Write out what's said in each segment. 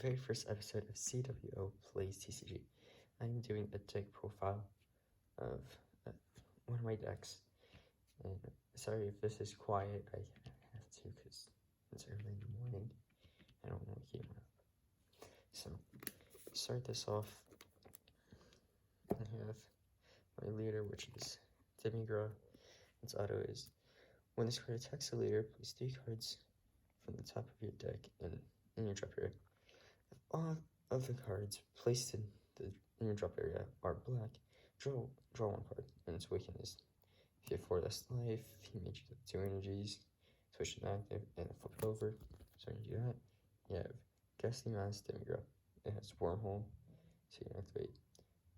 very first episode of CCG. I'm doing a deck profile of one of my decks, and sorry if this is quiet, I have to because it's early in the morning. I don't want to keep it up. So, start this off, I have my leader, which is Demigra. Its auto is, when this card attacks the leader, place 3 cards from the top of your deck in your drop area. If all of the cards placed in your drop area are black, draw 1 card, and its weaken is, if you have 4 less life, you may choose 2 energies, switch it active, and flip it over. So you do that. You have Ghastly Mass Demigra. It has Wormhole, so you can activate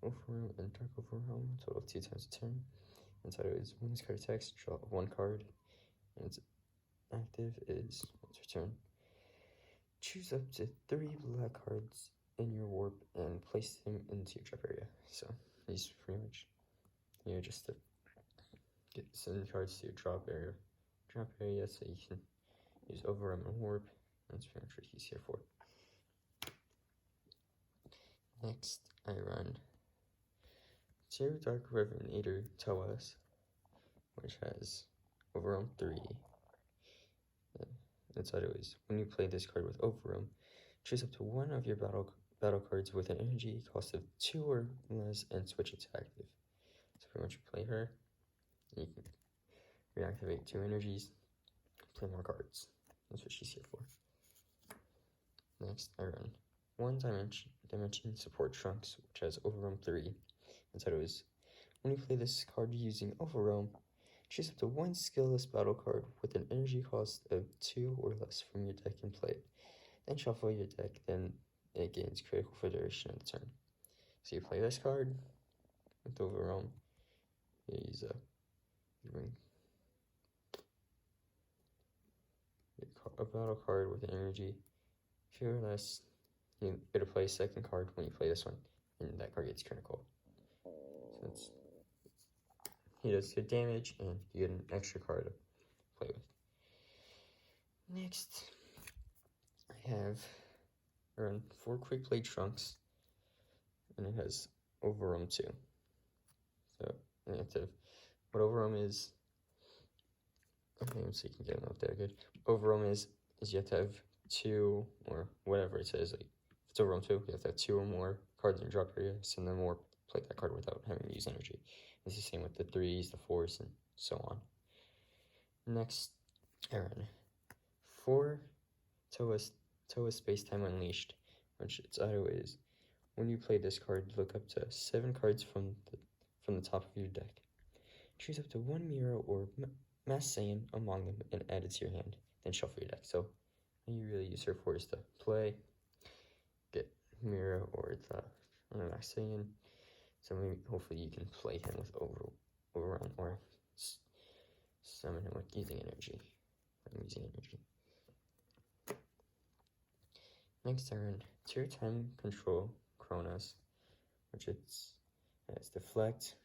Overwhelm and Dark Overwhelm, total of 2 times a turn. And title is, when this card attacks, draw 1 card, and its active is, once per turn, choose up to 3 black cards in your warp and place them into your drop area. So these pretty much, just to send cards to your drop area so you can use Overwhelm and Warp. That's pretty much what he's here for. Next, I run 2 Dark Revenator Toas, which has Overwhelm 3. The title is, when you play this card with Overwhelm, choose up to 1 of your battle cards with an energy cost of 2 or less and switch it to active. So pretty much you play her, you can reactivate 2 energies, play more cards. That's what she's here for. Next, I run 1 Dimension Support Trunks, which has Overwhelm 3. The title is, when you play this card using Overwhelm, choose up to 1 skillless battle card with an energy cost of 2 or less from your deck and play it. Then shuffle your deck, then it gains critical for the duration of the turn. So you play this card with Overwhelm, you use you bring a battle card with an energy 2 or less. You get to play a second card when you play this one, and that card gets critical. So he does good damage, and you get an extra card to play with. Next, I have around 4 Quick Blade Trunks, and it has Overwhelm 2. So you have to, what Overwhelm is, okay, so you can get them up there good. Overwhelm is you have to have 2 or whatever it says. Like if it's Overwhelm 2, you have to have 2 or more cards in your drop area, send them or play that card without having to use energy. It's the same with the 3s, the 4s, and so on. Next, I run 4 Toa Spacetime Unleashed, which its auto is, when you play this card, look up to 7 cards from the top of your deck. Choose up to 1 Mira or Mass Saiyan among them and add it to your hand. Then shuffle your deck. So what you really use her for is to play, get Mira or the Mass Saiyan. So maybe, hopefully you can play him with Overrun or summon him with using energy. I'm using energy. Next I run 2 Time Control Kronos, which has Deflect,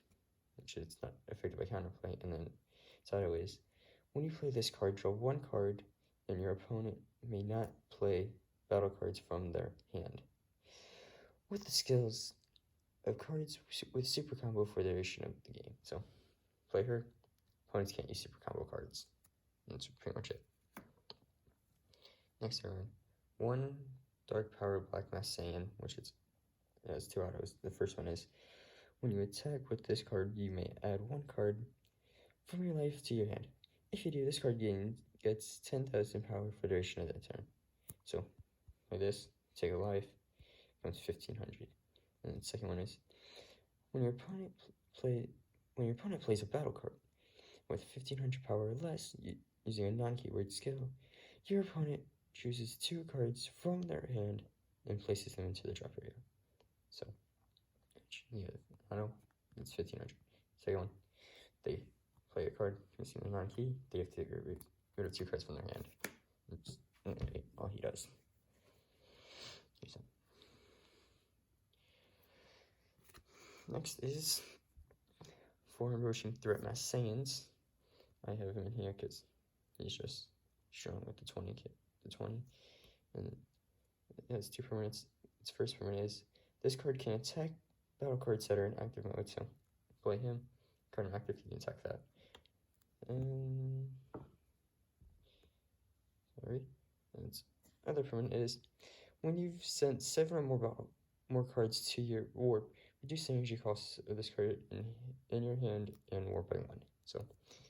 which it's not affected by counterplay, and then its auto is, when you play this card, draw 1 card, and your opponent may not play battle cards from their hand. With the skills of cards with super combo for the duration of the game. So play her, opponents can't use super combo cards. That's pretty much it. Next I run 1 Dark Power Black Mass Saiyan, which it has 2 autos. The first one is, when you attack with this card, you may add 1 card from your life to your hand. If you do, this card gets 10,000 power for the duration of that turn. So like this, take a life, becomes 1,500. And the second one is, when your opponent plays a battle card with 1,500 power or less using a non-keyword skill, your opponent chooses 2 cards from their hand and places them into the drop area. So yeah, I know it's 1,500. Second one, they play a card using a non-key, they have to get rid of 2 cards from their hand. That's all he does. Next is 4 Emerging Threat Mass Saiyans. I have him in here because he's just strong with the 20 kit, and it has 2 permanents. Its first permanent is this card can attack battle cards that are in active mode, so play him. Card in active, you can attack that. And its other permanent is when you've sent 7 or more cards to your warp, reduce the energy costs of this card in your hand and warp by 1. So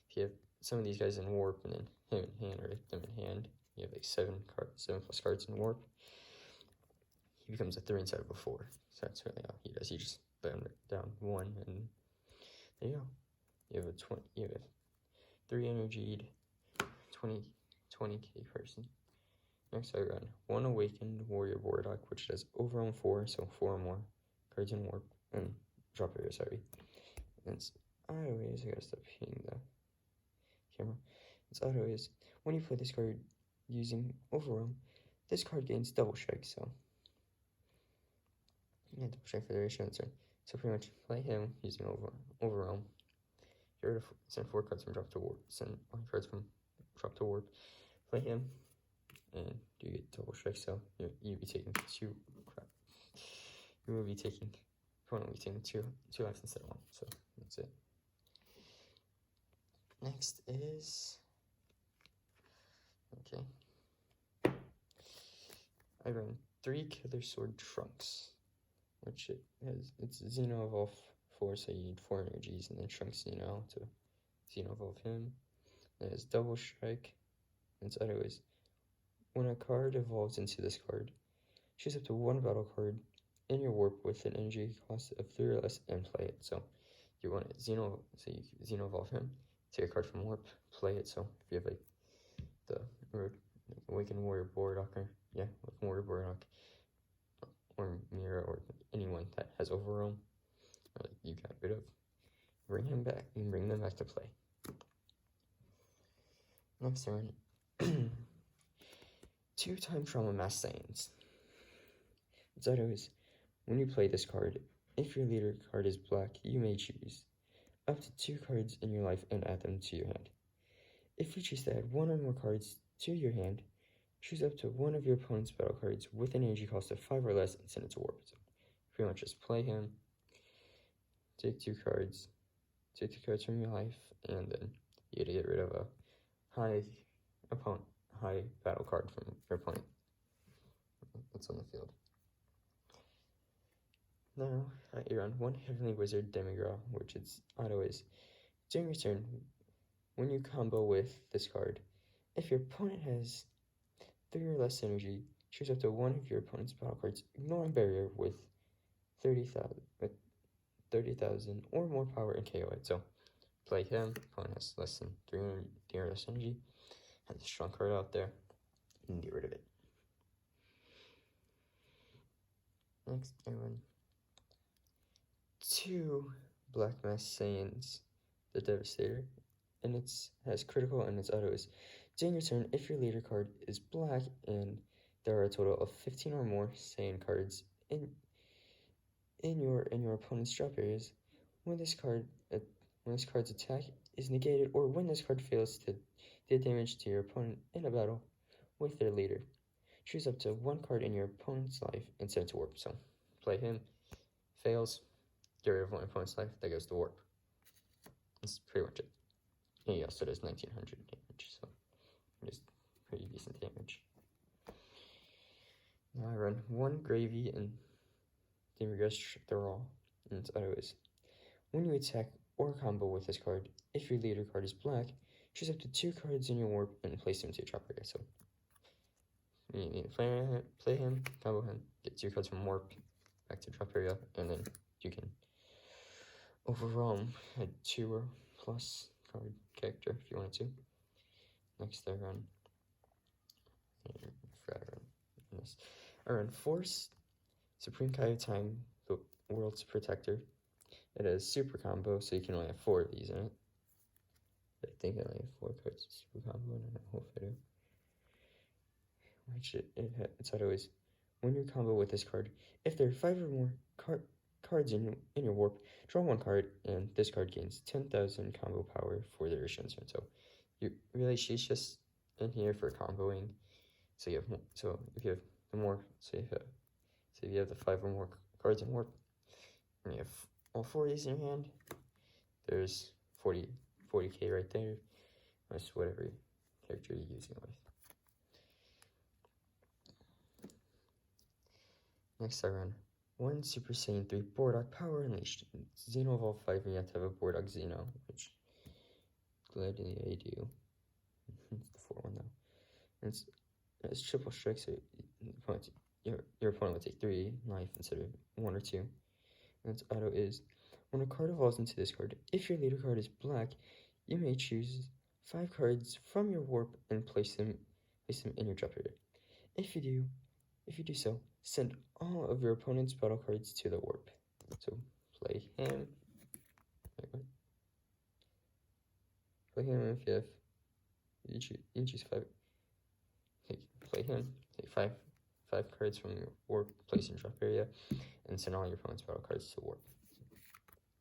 if you have some of these guys in warp and then him in hand or them in hand, you have like 7 plus cards in warp. He becomes a 3 instead of a 4. So that's really all he does. He just lay him down 1, and there you go. You have a 3 energied 20k person. Next I run 1 Awakened Warrior Warlock, which does overwhelm 4, so 4 or more cards in warp, and drop area, sorry. And it's auto is, I gotta stop hitting the camera. Its auto is, when you play this card using overwhelm, this card gains double strike, so yeah, double strike for the ratio answer. So pretty much play him using overwhelm. Get rid of, send 4 cards from drop to warp, send 1 cards from drop to warp, play him, and you get double strike, so you'll be taking 2, you will be taking, opponent will be taking 2 lives instead of 1, so that's it. Next is, okay, I run 3 Killer Sword Trunks, which it's Xeno Evolve 4, so you need 4 energies, and then Trunks Xeno to Xeno Evolve him. It has double strike, and its other is, when a card evolves into this card, choose up to 1 battle card in your warp with an energy cost of 3 or less and play it. So you want it Xeno, so you Xeno Evolve him, take a card from warp, play it. So if you have like the Awakened Warrior Warlock, or Awakened Warrior Warlock, or Mira, or anyone that has overwhelm, you got rid of, bring him back and bring them back to play. Next turn, 2 Time Trauma Mass Saiyans. Its auto is, when you play this card, if your leader card is black, you may choose up to 2 cards in your life and add them to your hand. If you choose to add 1 or more cards to your hand, choose up to 1 of your opponent's battle cards with an energy cost of 5 or less and send it to warp. So pretty much just play him, take 2 cards from your life, and then you gotta get rid of a high battle card from your opponent that's on the field. Now, you're on 1 Heavenly Wizard Demigra, which its auto is, during your turn, when you combo with this card, if your opponent has 3 or less energy, choose up to 1 of your opponent's battle cards, ignoring barrier with 30,000 or more power and KO it. So play him, opponent has less than 3 or less energy, has a strong card out there, and get rid of it. Next, I run 2 Black Mass Saiyans, the Devastator, and it has critical, and its auto is, during your turn, if your leader card is black and there are a total of 15 or more Saiyan cards in your opponent's drop areas, when this card's attack is negated, or when this card fails to deal damage to your opponent in a battle with their leader, choose up to 1 card in your opponent's life and send it to warp. So play him, fails, get rid of 1 opponent's life, that goes to warp. That's pretty much it. And he also does 1900 damage, so just pretty decent damage. Now I run 1 Gravy and Demigra Thrall, and its auto is, when you attack or combo with this card, if your leader card is black, choose up to 2 cards in your warp and place them to your drop area. So you need to play him, combo him, get 2 cards from warp back to drop area, and then you can overwhelm a 2 or plus card character if you wanted to. Next I run I run Force Supreme Kai of Time, the World's Protector. It has super combo, so you can only have 4 of these in it. I think I only have 4 cards super combo, and I don't know if I do. Which its auto is, when you combo with this card, if there are 5 or more cards in your warp, draw 1 card, and this card gains 10,000 combo power for the Rishon turn. So she's just in here for comboing. So if you have the more, say if you have the 5 or more cards in warp, and you have all 4 of these in your hand, there's 40k right there. That's whatever character you're using it with. Next I run 1 Super Saiyan 3 Boardog Power Unleashed. Xeno Evolve 5, and you have to have a Boardog Xeno, which gladly I do. It's the 4 one though. It's triple strike, so your opponent would take 3 life instead of 1 or 2. And its auto is, when a card evolves into this card, if your leader card is black, you may choose 5 cards from your warp and place them in your drop area. If you do so, send all of your opponent's battle cards to the warp. So play him. Play him if you have. You choose 5. Play him. Take 5 cards from your warp, place in drop area, and send all your opponent's battle cards to warp.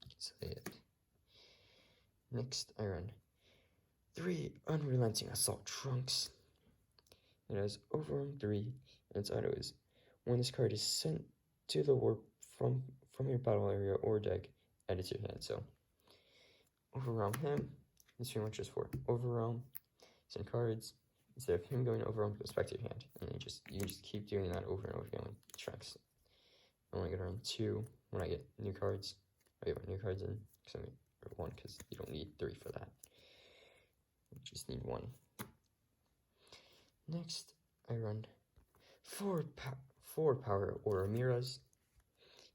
You can say it. Next, I run 3 Unrelenting Assault Trunks. It has Overwhelm 3, and its auto is, when this card is sent to the warp from your battle area or deck, add it to your hand. So, Overwhelm him. It's pretty much just for Overwhelm. Send cards. Instead of him going Overwhelm, it goes back to your hand. And you just keep doing that over and over again with tracks. I'm only going to run 2 when I get new cards. I get my new cards in. Or 1, because you don't need 3 for that. You just need 1. Next, I run 4 Power Aura Miras.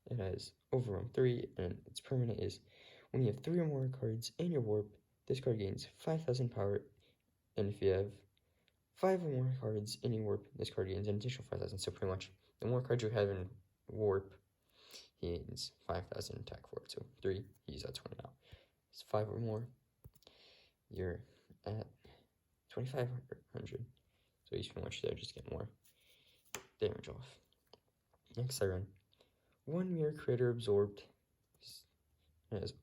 It has Overwhelm 3, and its permanent is, when you have 3 or more cards in your warp, this card gains 5,000 power, and if you have 5 or more cards in your warp, this card gains an additional 5,000. So pretty much, the more cards you have in warp, he gains 5,000 attack for it. So 3, he's at 20 now. It's 5 or more, you're at 2,500. So he's pretty much there, just get more damage off. Next I run 1 Mirror Creator Absorbed. It has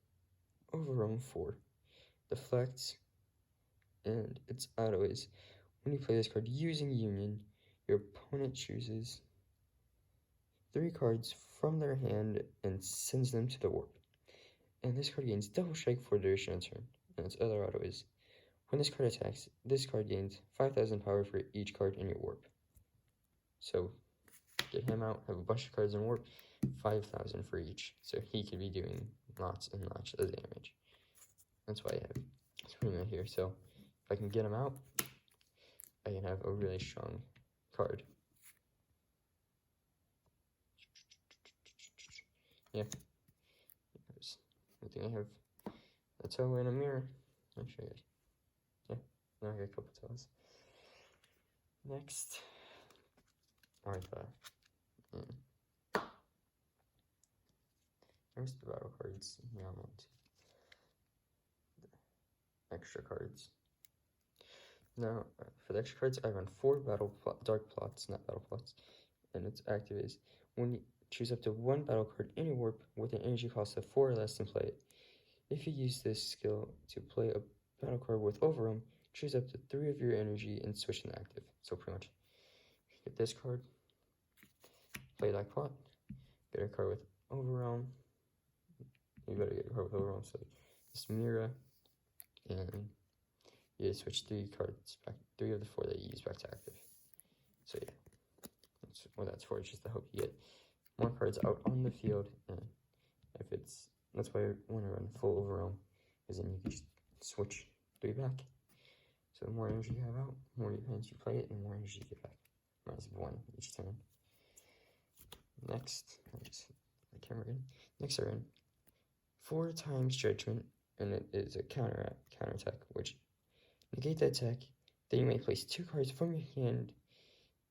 Overwhelm 4, Deflects, and its auto is, when you play this card using Union, your opponent chooses 3 cards from their hand and sends them to the warp. And this card gains double strike for the duration of turn. And its other auto is, when this card attacks, this card gains 5,000 power for each card in your warp. So get him out, have a bunch of cards in warp, 5,000 for each. So he could be doing lots and lots of damage. That's why I have him here. So if I can get him out, I can have a really strong card. Yeah. I think I have a toe and a mirror. I'll show you. Yeah, now I got a couple toes. Next, Martha. There's the battle cards. Now I'm on to the extra cards. Now, for the extra cards, I run 4 dark plots, not battle plots, and its active is, when you choose up to 1 battle card in your warp with an energy cost of 4 or less and play it. If you use this skill to play a battle card with Overwhelm, choose up to 3 of your energy and switch to active. So pretty much, get this card, play that plot, get a card with Overwhelm. You better get a card with Overwhelm, so this Mira, and you switch 3 cards back, 3 of the 4 that you use back to active. So yeah, that's what that's for. It's just to hope you get more cards out on the field, and that's why I want to run full Overwhelm, because then you can just switch 3 back. So the more energy you have out, the more hands you play it, and the more energy you get back. Minus 1 each turn. Next, I just hit the camera again. Next I run 4 times Judgment, and it is a counterattack, which negate the attack. Then you may place 2 cards from your hand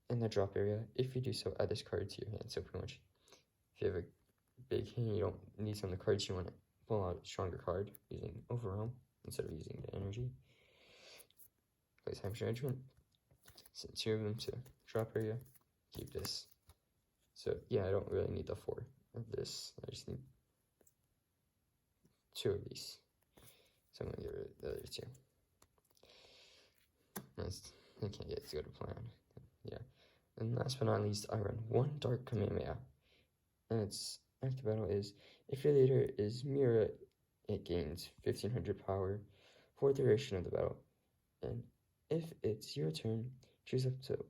in the drop area. If you do so, add this card to your hand. So pretty much, if you have a big hand, you don't need some of the cards, you want to pull out a stronger card using Overwhelm instead of using the energy. Place Times Judgment. Send 2 of them to drop area. Keep this. So yeah, I don't really need the 4 of this. I just need 2 of these. So I'm gonna get rid of the other 2. I can't get as good a plan. Yeah. And last but not least, I run one Dark Kamehameha. And its active battle is, if your leader is Mira, it gains 1500 power for the duration of the battle. And if it's your turn, choose up to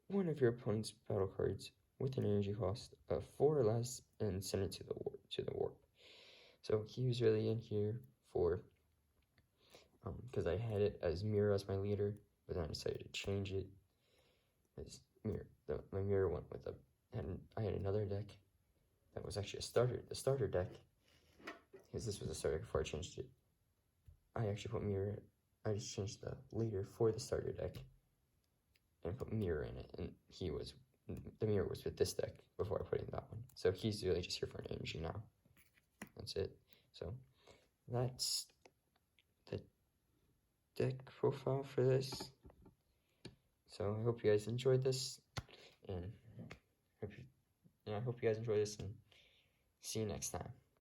one of your opponent's battle cards with an energy cost of 4 or less and send it to the warp. So he was really in here for, because I had it as Mira as my leader, but then I decided to change it as Mira. My Mira went with I had another deck that was actually a starter deck, because this was a starter before I changed it. I actually put Mira, I just changed the leader for the starter deck and put Mira in it, and the Mira was with this deck before I put in that one. So he's really just here for an energy now. That's it. So that's the deck profile for this. So I hope you guys enjoyed this, and I hope you guys enjoy this, and see you next time.